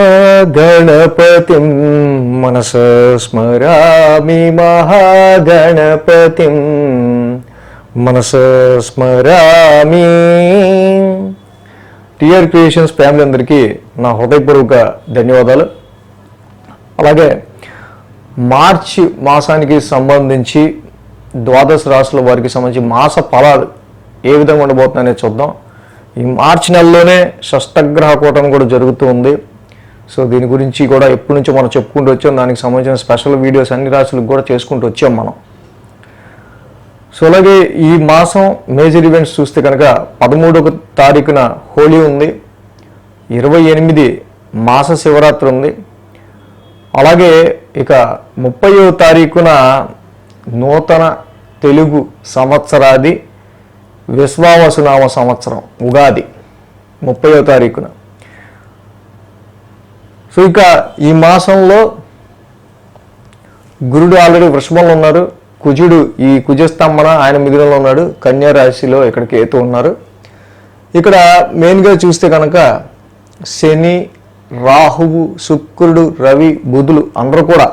మహాగణపతిం మనసా స్మరామి మహాగణపతిం మనసా స్మరామి. TR creations family అందరికీ నా హృదయపూర్వక ధన్యవాదాలు. అలాగే మార్చి మాసానికి సంబంధించి ద్వాదశ రాశుల వారికి సంబంధించి మాస ఫలాలు ఏ విధంగా ఉండబోతున్నాయని చూద్దాం. ఈ మార్చి నెలలోనే షష్టగ్రహ కూటమి కూడా జరుగుతూ ఉంది. సో దీని గురించి కూడా ఎప్పటి నుంచో మనం చెప్పుకుంటూ వచ్చాం. దానికి సంబంధించిన స్పెషల్ వీడియోస్ అన్ని రాశులకు కూడా చేసుకుంటూ వచ్చాం మనం. సో అలాగే ఈ మాసం మేజర్ ఈవెంట్స్ చూస్తే కనుక 13వ తారీఖున హోలీ ఉంది, 28 మాస శివరాత్రి ఉంది. అలాగే ఇక 30వ తారీఖున నూతన తెలుగు సంవత్సరాది విశ్వావసునామ సంవత్సరం ఉగాది 30వ తారీఖున. సో ఇక ఈ మాసంలో గురుడు ఆల్రెడీ వృషభంలో ఉన్నారు, కుజుడు ఈ కుజస్తంభన ఆయన మిథునంలో ఉన్నాడు, కన్యా రాశిలో ఇక్కడ కేతు ఉన్నారు. ఇక్కడ మెయిన్గా చూస్తే కనుక శని, రాహువు, శుక్రుడు, రవి, బుధులు అందరూ కూడా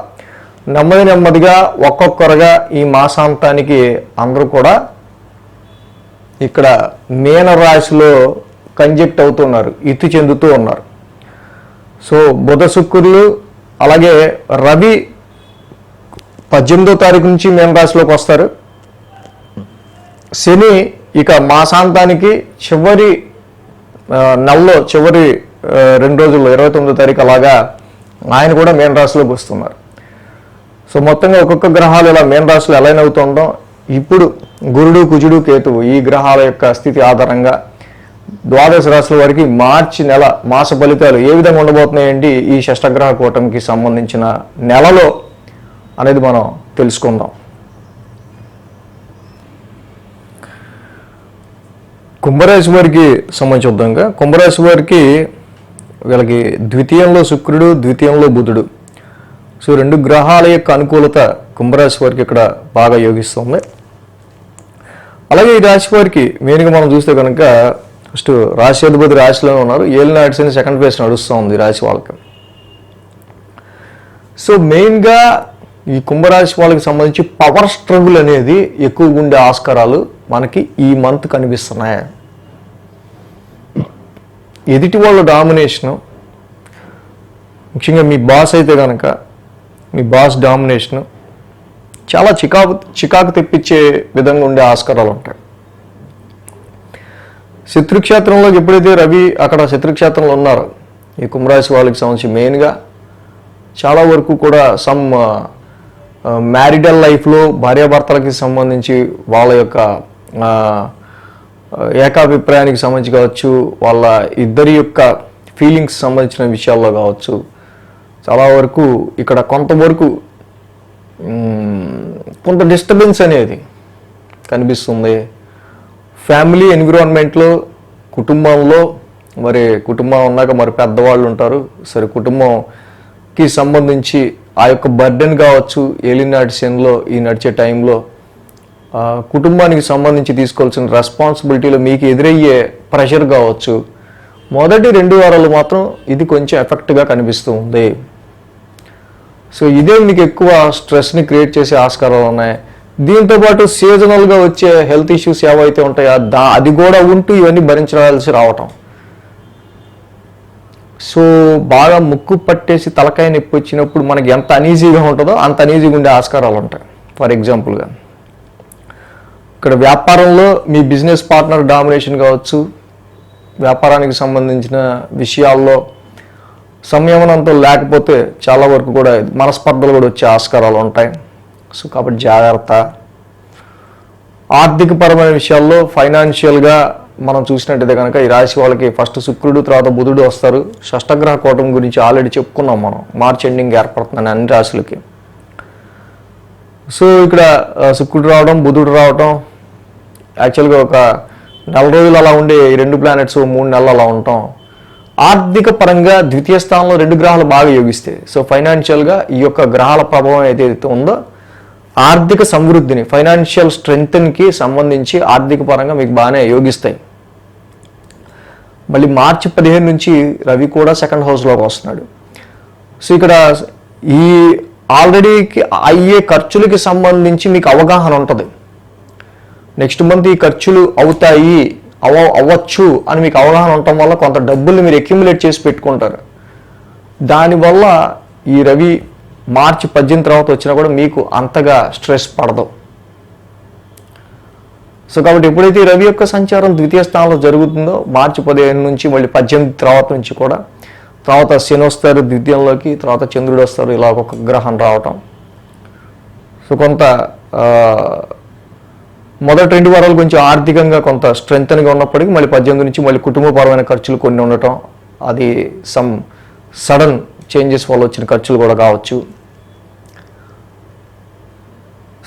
నెమ్మదిగా ఒక్కొక్కరుగా ఈ మాసాంతానికి అందరూ కూడా ఇక్కడ మీన రాశిలో కంజెక్ట్ అవుతున్నారు, ఇతి చెందుతూ ఉన్నారు. సో బుధ శుక్రులు అలాగే రవి 18వ తారీఖు నుంచి మీన రాశిలోకి వస్తారు. శని ఇక మాసాంతానికి చివరి నెలలో చివరి 2 రోజుల్లో 29వ తారీఖు అలాగా ఆయన కూడా మీన రాశిలోకి వస్తున్నారు. సో మొత్తంగా ఒక్కొక్క గ్రహాలు ఇలా మీన రాశిలో అలైన్ అవుతుందో ఇప్పుడు గురుడు, కుజుడు, కేతువు ఈ గ్రహాల యొక్క స్థితి ఆధారంగా ద్వాదశ రాశుల వారికి మార్చి నెల మాస ఫలితాలు ఏ విధంగా ఉండబోతున్నాయండి ఈ షష్టగ్రహ కూటమికి సంబంధించిన నెలలో అనేది మనం తెలుసుకుందాం. కుంభరాశి వారికి సంబంధించి చూద్దాంగా. కుంభరాశి వారికి వీళ్ళకి ద్వితీయంలో శుక్రుడు, ద్వితీయంలో బుధుడు. సో 2 గ్రహాల యొక్క అనుకూలత కుంభరాశి వారికి ఇక్కడ బాగా యోగిస్తుంది. అలాగే ఈ రాశి వారికి మెయిన్గా మనం చూస్తే కనుక ఫస్ట్ రాశి అధిపతి రాశిలోనే ఉన్నారు, ఏలినాటి శని సెకండ్ ఫేజ్ నడుస్తూ ఉంది రాశి వాళ్ళకి. సో మెయిన్గా ఈ కుంభరాశి వాళ్ళకి సంబంధించి పవర్ స్ట్రగుల్ అనేది ఎక్కువగా ఉండే ఆస్కారాలు మనకి ఈ మంత్ కనిపిస్తున్నాయి. ఎదుటి వాళ్ళ డామినేషను, ముఖ్యంగా మీ బాస్ అయితే కనుక మీ బాస్ డామినేషను చాలా చికాకు తెప్పించే విధంగా ఉండే ఆస్కారాలు ఉంటాయి. శత్రుక్షేత్రంలోకి ఎప్పుడైతే రవి అక్కడ శత్రుక్షేత్రంలో ఉన్నారో ఈ కుంభరాశి వాళ్ళకి సంబంధించి మెయిన్గా చాలా వరకు కూడా సమ్ మ్యారిటల్ లైఫ్లో భార్యాభర్తలకి సంబంధించి వాళ్ళ యొక్క ఏకాభిప్రాయానికి సంబంధించి కావచ్చు, వాళ్ళ ఇద్దరి యొక్క ఫీలింగ్స్ సంబంధించిన విషయాల్లో కావచ్చు, చాలా వరకు ఇక్కడ కొంతవరకు కొంత డిస్టర్బెన్స్ అనేది కనిపిస్తుంది. ఫ్యామిలీ ఎన్విరాన్మెంట్లో కుటుంబంలో మరి కుటుంబం ఉన్నాక మరి పెద్దవాళ్ళు ఉంటారు. సరే కుటుంబంకి సంబంధించి ఆ యొక్క బర్డెన్ కావచ్చు ఏలినాటి శనిలో ఈ నడిచే టైంలో కుటుంబానికి సంబంధించి తీసుకోవాల్సిన రెస్పాన్సిబిలిటీలో మీకు ఎదురయ్యే ప్రెషర్ కావచ్చు మొదటి 2 వారాలు మాత్రం ఇది కొంచెం ఎఫెక్ట్గా కనిపిస్తూ ఉంది. సో ఇదే మీకు ఎక్కువ స్ట్రెస్ని క్రియేట్ చేసే ఆస్కారాలు ఉన్నాయి. దీంతోపాటు సీజనల్గా వచ్చే హెల్త్ ఇష్యూస్ ఏవైతే ఉంటాయో అది కూడా ఉంటూ ఇవన్నీ భరించాల్సి రావటం. సో బాగా ముక్కు పట్టేసి తలకాయ నొప్పి వచ్చినప్పుడు మనకి ఎంత అనీజీగా ఉంటుందో అంత అనీజీగా ఉండే ఆస్కారాలు ఉంటాయి. ఫర్ ఎగ్జాంపుల్గా ఇక్కడ వ్యాపారంలో మీ బిజినెస్ పార్ట్నర్ డామినేషన్ కావచ్చు, వ్యాపారానికి సంబంధించిన విషయాల్లో సంయమనంతో లేకపోతే చాలా వరకు కూడా మనస్పర్ధలు కూడా వచ్చే ఆస్కారాలు ఉంటాయి. సో కాబట్టి జాగ్రత్త. ఆర్థికపరమైన విషయాల్లో ఫైనాన్షియల్గా మనం చూసినట్టయితే కనుక ఈ రాశి వాళ్ళకి ఫస్ట్ శుక్రుడు తర్వాత బుధుడు వస్తారు. షష్టగ్రహ కూటమి గురించి ఆల్రెడీ చెప్పుకున్నాం మనం, మార్చ్ ఎండింగ్ ఏర్పడుతుందని అన్ని రాశులకి. సో ఇక్కడ శుక్రుడు రావడం, బుధుడు రావడం, యాక్చువల్గా ఒక 4 రోజులు అలా ఉండే ఈ 2 ప్లానెట్స్ 3 నెలలు అలా ఉంటాం. ఆర్థిక పరంగా ద్వితీయ స్థానంలో 2 గ్రహాలు బాగా యోగిస్తాయి. సో ఫైనాన్షియల్గా ఈ యొక్క గ్రహాల ప్రభావం ఏదైతే ఉందో ఆర్థిక సమృద్ధిని, ఫైనాన్షియల్ స్ట్రెంగ్త్కి సంబంధించి ఆర్థిక పరంగా మీకు బాగానే యోగిస్తాయి. మళ్ళీ మార్చి 15 నుంచి రవి కూడా సెకండ్ హౌస్లోకి వస్తున్నాడు. సో ఇక్కడ ఈ ఆల్రెడీ అయ్యే ఖర్చులకి సంబంధించి మీకు అవగాహన ఉంటుంది. నెక్స్ట్ మంత్ ఈ ఖర్చులు అవుతాయి అవ్వచ్చు అని మీకు అవగాహన ఉండటం వల్ల కొంత డబ్బుల్ని మీరు అక్యుములేట్ చేసి పెట్టుకుంటారు. దానివల్ల ఈ రవి మార్చి 18 తర్వాత వచ్చినా కూడా మీకు అంతగా స్ట్రెస్ పడదు. సో కాబట్టి ఎప్పుడైతే ఈ రవి యొక్క సంచారం ద్వితీయ స్థానంలో జరుగుతుందో మార్చి 15 నుంచి మళ్ళీ 18 తర్వాత నుంచి కూడా తర్వాత శని వస్తారు ద్వితీయంలోకి, తర్వాత చంద్రుడు వస్తారు, ఇలా ఒక గ్రహం రావటం. సో కొంత మొదటి 2 వారాలు కొంచెం ఆర్థికంగా కొంత స్ట్రెంగ్త్గా ఉన్నప్పటికీ మళ్ళీ 18 నుంచి మళ్ళీ కుటుంబపరమైన ఖర్చులు కొన్ని ఉండటం, అది సమ్ సడన్ చేంజెస్ వల్ల వచ్చిన ఖర్చులు కూడా కావచ్చు.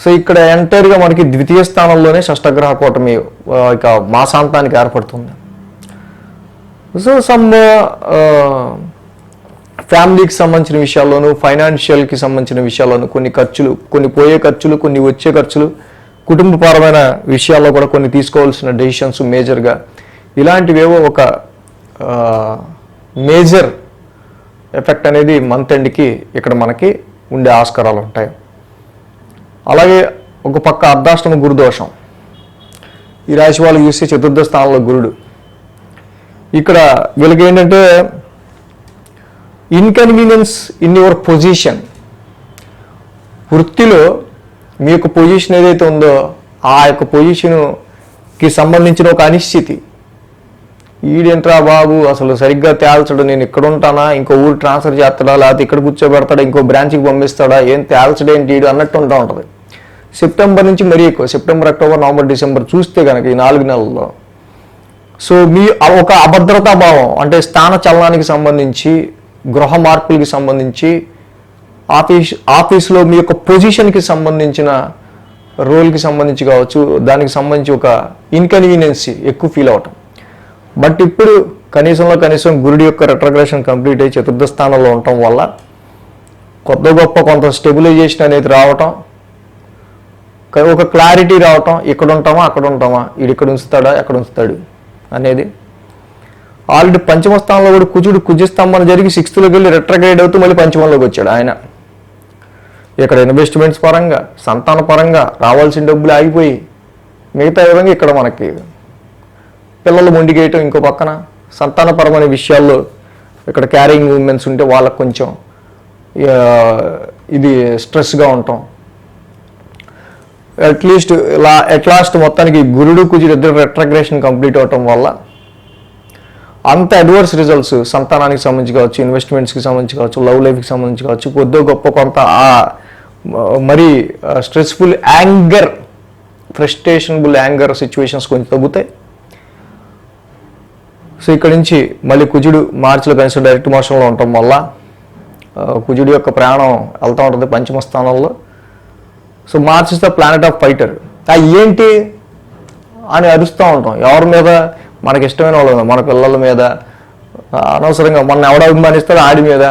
సో ఇక్కడ ఎంటైర్గా మనకి ద్వితీయ స్థానంలోనే షష్టగ్రహ కూటమి ఇక మాసాంతానికి ఏర్పడుతుంది. సో సమ్ ఫ్యామిలీకి సంబంధించిన విషయాల్లోనూ ఫైనాన్షియల్కి సంబంధించిన విషయాల్లోనూ కొన్ని ఖర్చులు, కొన్ని పోయే ఖర్చులు, కొన్ని వచ్చే ఖర్చులు, కుటుంబపరమైన విషయాల్లో కూడా కొన్ని తీసుకోవాల్సిన డెసిషన్స్ మేజర్గా ఇలాంటివేవో ఒక మేజర్ ఎఫెక్ట్ అనేది మంత్ ఎండ్కి ఇక్కడ మనకి ఉండే ఆస్కారాలు ఉంటాయి. అలాగే ఒక పక్క అర్ధాష్టమ గురుదోషం, ఈ రాశి వాళ్ళు చూస్తే చతుర్థ స్థానంలో గురుడు. ఇక్కడ వీళ్ళకి ఏంటంటే ఇన్కన్వీనియన్స్ ఇన్ యువర్ పొజిషన్, వృత్తిలో మీ యొక్క పొజిషన్ ఏదైతే ఉందో ఆ యొక్క పొజిషన్కి సంబంధించిన ఒక అనిశ్చితి. ఈడేంట్రా బాబు అసలు సరిగ్గా తేల్చడు, నేను ఇక్కడ ఉంటానా, ఇంకో ఊరు ట్రాన్స్ఫర్ చేస్తాడా, లేకపోతే ఇక్కడ కూర్చోబెడతాడా, ఇంకో బ్రాంచ్కి పంపిస్తాడా, ఏం తేల్చడేంటి ఈడు అన్నట్టు ఉంటుంది. సెప్టెంబర్ నుంచి మరీ ఎక్కువ, సెప్టెంబర్, అక్టోబర్, నవంబర్, డిసెంబర్ చూస్తే కనుక ఈ 4 నెలల్లో సో మీ ఒక అభద్రతా భావం అంటే స్థాన చలనానికి సంబంధించి, గృహ మార్పులకి సంబంధించి, ఆఫీస్లో మీ యొక్క పొజిషన్కి సంబంధించిన రోల్కి సంబంధించి కావచ్చు, దానికి సంబంధించి ఒక ఇన్కన్వీనియన్సీ ఎక్కువ ఫీల్ అవటం. బట్ ఇప్పుడు కనీసం గురుడి యొక్క రెట్రోగ్రేషన్ కంప్లీట్ అయ్యి చతుర్థ స్థానంలో ఉండటం వల్ల కొంత స్టెబిలైజేషన్ అనేది రావటం, ఒక క్లారిటీ రావటం, ఇక్కడ ఉంటామా అక్కడ ఉంటామా, వీడు ఇక్కడ ఉంచుతాడా ఎక్కడ ఉంచుతాడు అనేది. ఆల్రెడీ పంచమ స్థానంలో కూడా కుజస్తంభన జరిగి 6థ్లోకి వెళ్ళి రెట్రోగ్రేడ్ అవుతూ మళ్ళీ పంచమంలోకి వచ్చాడు ఆయన. ఇక్కడ ఇన్వెస్ట్మెంట్స్ పరంగా, సంతాన పరంగా రావాల్సిన డబ్బులు ఆగిపోయి, మిగతా విధంగా ఇక్కడ మనకి పిల్లలు మొండిగేయటం, ఇంకో పక్కన సంతానపరమైన విషయాల్లో ఇక్కడ క్యారింగ్ మూమెంట్స్ ఉంటే వాళ్ళకు కొంచెం ఇది స్ట్రెస్గా ఉంటాం. అట్లాస్ట్ మొత్తానికి గురుడు కుజుడు ఇద్దరు రెట్రోగ్రేషన్ కంప్లీట్ అవటం వల్ల అంత అడ్వర్స్ రిజల్ట్స్ సంతానానికి సంబంధించి కావచ్చు, ఇన్వెస్ట్మెంట్స్కి సంబంధించి కావచ్చు, లవ్ లైఫ్కి సంబంధించి కావచ్చు, కొద్దో గొప్ప కొంత మరీ స్ట్రెస్ఫుల్ యాంగర్, ఫ్రస్ట్రేషనబుల్ యాంగర్ సిచ్యువేషన్స్ కొంచెం తగ్గుతాయి. సో ఇక్కడి నుంచి మళ్ళీ కుజుడు మార్చిలో కనీసం డైరెక్ట్ మోషన్లో ఉండటం వల్ల కుజుడు యొక్క ప్రయాణం వెళ్తూ ఉంటుంది పంచమ స్థానంలో. So March is the planet of fighter. ఏంటి అని అరుస్తూ ఉంటాం ఎవరి మీద, మనకి ఇష్టమైన వాళ్ళ మీద, మన పిల్లల మీద, అనవసరంగా మన ఎవడ అభిమానిస్తాడో ఆడి మీద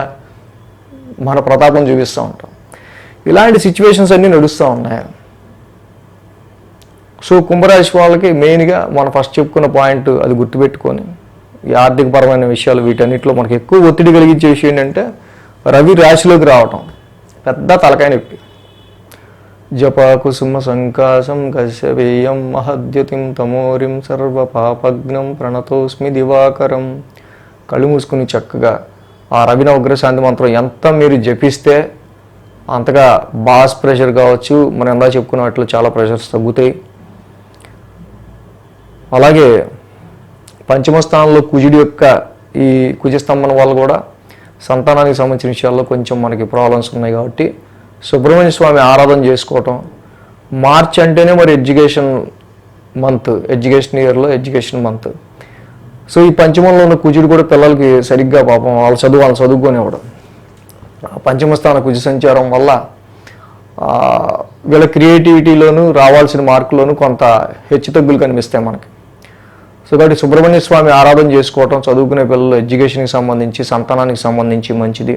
మన ప్రతాపం చూపిస్తూ ఉంటాం. ఇలాంటి సిచ్యువేషన్స్ అన్నీ నడుస్తూ ఉన్నాయి. సో కుంభరాశి వాళ్ళకి మెయిన్గా మనం ఫస్ట్ చెప్పుకున్న పాయింట్ అది గుర్తుపెట్టుకొని, ఈ ఆర్థికపరమైన విషయాలు వీటన్నిటిలో మనకి ఎక్కువ ఒత్తిడి కలిగించే విషయం ఏంటంటే రవి రాశిలోకి రావటం పెద్ద తలకాయ నొప్పి. జప కుసుమ సంకాశం కశ్యపేయం మహద్యుతిం తమోరిం సర్వ పాపగ్నం ప్రణతోస్మి దివాకరం. కళ్ళు మూసుకుని చక్కగా ఆ రవి నవగ్రశాంతి మంత్రం ఎంత మీరు జపిస్తే అంతగా బాస్ ప్రెషర్ కావచ్చు, మనం ఎంత చెప్పుకున్నట్లు చాలా ప్రెషర్స్ తగ్గుతాయి. అలాగే పంచమ స్థానంలో కుజుడి యొక్క ఈ కుజస్తంభన వల్ల కూడా సంతానానికి సంబంధించిన విషయాల్లో కొంచెం మనకి ప్రాబ్లమ్స్ ఉన్నాయి. కాబట్టి సుబ్రహ్మణ్య స్వామి ఆరాధన చేసుకోవటం. మార్చ్ అంటేనే మరి ఎడ్యుకేషన్ మంత్, ఎడ్యుకేషన్ ఇయర్లో ఎడ్యుకేషన్ మంత్. సో ఈ పంచమంలో ఉన్న కుజుడు కూడా పిల్లలకి సరిగ్గా పాపం వాళ్ళు చదువుకోనివ్వడం. పంచమ స్థాన కుజ సంచారం వల్ల వీళ్ళ క్రియేటివిటీలోను రావాల్సిన మార్కులోను కొంత హెచ్చుతగ్గులు కనిపిస్తాయి మనకి. సో కాబట్టి సుబ్రహ్మణ్య స్వామి ఆరాధన చేసుకోవటం చదువుకునే పిల్లలు ఎడ్యుకేషన్కి సంబంధించి, సంతానానికి సంబంధించి మంచిది.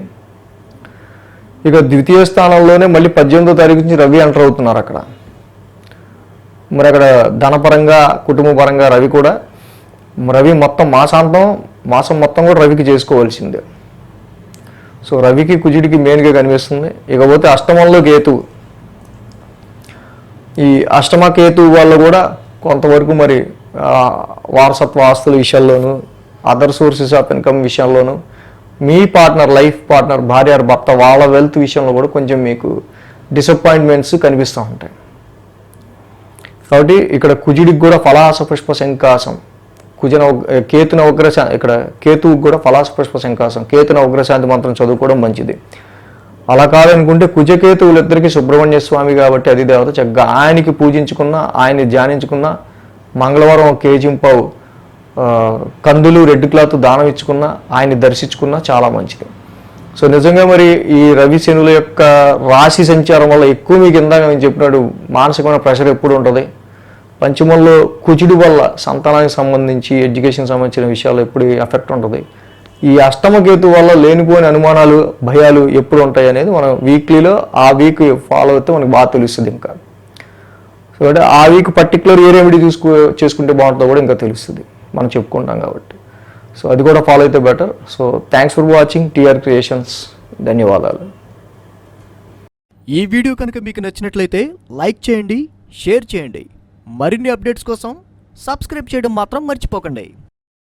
ఇక ద్వితీయ స్థానంలోనే మళ్ళీ 18వ తారీఖు నుంచి రవి ఎంటర్ అవుతున్నారు అక్కడ. మరి అక్కడ ధనపరంగా, కుటుంబ పరంగా రవి కూడా రవి మొత్తం మాసం మొత్తం కూడా రవికి చేసుకోవాల్సిందే. సో రవికి కుజుడికి మెయిన్గా కనిపిస్తుంది. ఇకపోతే అష్టమంలో కేతువు, ఈ అష్టమ కేతువు వల్ల కూడా కొంతవరకు మరి వారసత్వ ఆస్తుల విషయాల్లోనూ, అదర్ సోర్సెస్ ఆఫ్ ఇన్కమ్ విషయాల్లోనూ, మీ పార్ట్నర్, లైఫ్ పార్ట్నర్, భార్య భర్త వాళ్ళ వెల్త్ విషయంలో కూడా కొంచెం మీకు డిసప్పాయింట్మెంట్స్ కనిపిస్తూ ఉంటాయి. కాబట్టి ఇక్కడ కుజుడికి కూడా ఫలాస పుష్ప శంకాసం, కేతున ఉగ్రశాంతి, ఇక్కడ కేతువుకి కూడా ఫలాస పుష్ప శంకాసం, కేతున ఉగ్రశాంతి మంత్రం చదువుకోవడం మంచిది. అలా కాదనుకుంటే కుజకేతువులిద్దరికీ సుబ్రహ్మణ్య స్వామి కాబట్టి అది దేవత, చక్కగా ఆయనకి పూజించుకున్న, ఆయన్ని ధ్యానించుకున్న, మంగళవారం 1 కేజీ పావు కందులు రెడ్ క్లాత్ దానం ఇచ్చుకున్న, ఆయన్ని దర్శించుకున్న చాలా మంచిది. సో నిజంగా మరి ఈ రవి శనుల యొక్క రాశి సంచారం వల్ల ఎక్కువ మీకు ఇందాక నేను చెప్పినాడు మానసికమైన ప్రెషర్ ఎప్పుడు ఉంటుంది. పంచమంలో కుజుడి వల్ల సంతానానికి సంబంధించి, ఎడ్యుకేషన్ సంబంధించిన విషయాలు ఎప్పుడు ఎఫెక్ట్ ఉంటుంది. ఈ అష్టమకేతు వల్ల లేనిపోయిన అనుమానాలు, భయాలు ఎప్పుడు ఉంటాయి అనేది మనం వీక్లీలో ఆ వీక్ ఫాలో అయితే మనకు బాగా తెలుస్తుంది. ఇంకా సో అంటే ఆ వీక్ పర్టికులర్ ఏ రెమెడీ చేసుకుంటే బాగుంటుందో కూడా ఇంకా తెలుస్తుంది, మనం చెప్పుకుంటాం కాబట్టి. సో అది కూడా ఫాలో అయితే better. So thanks for watching TR Creations. ధన్యవాదాలు. ఈ వీడియో కనుక మీకు నచ్చినట్లయితే లైక్ చేయండి, షేర్ చేయండి. మరిన్ని అప్డేట్స్ కోసం సబ్స్క్రైబ్ చేయడం మాత్రం మర్చిపోకండి.